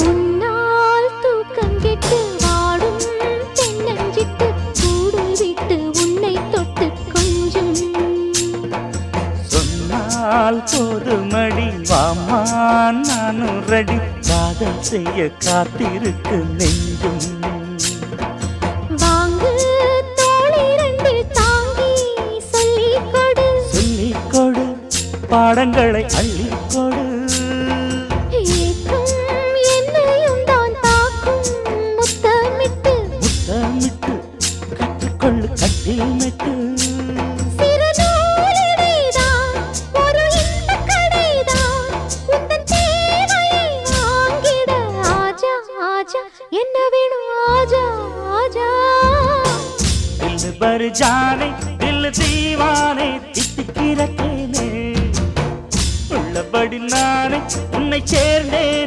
உன்னால் தூக்கம் கெட்டு வாடும் தென்னஞ்சிட்டு கூடு விட்டு உன்னை தொட்டு கொஞ்சம் சொன்னால் போதுமடி வாமா நானும் ரெடி காதல் செய்ய காத்திருக்கு நெஞ்சும் வாங்கு தோளிரண்டில் தாங்கி சொல்லிக் கொடு சொல்லிக் கொடு பாடங்களை அள்ளிக் கொடு ஏக்கம் என்னையும் தான் தாக்கும் முத்தமிட்டு முத்தமிட்டு கற்றுக்கொள்ளு கட்டில் மெட்டு சிறு நூலிழைதான் ஒரு இன்பக் கடைதான் உந்தன் தேவையை வாங்கிட ஆஜா ஆஜா என்ன வேணும் ஆஜா ஆஜா दिल भर जाने दिल दीवाने தித்திக்கிற தேனே உள்ளபடி நானே உன்னை சேர்ந்தேன்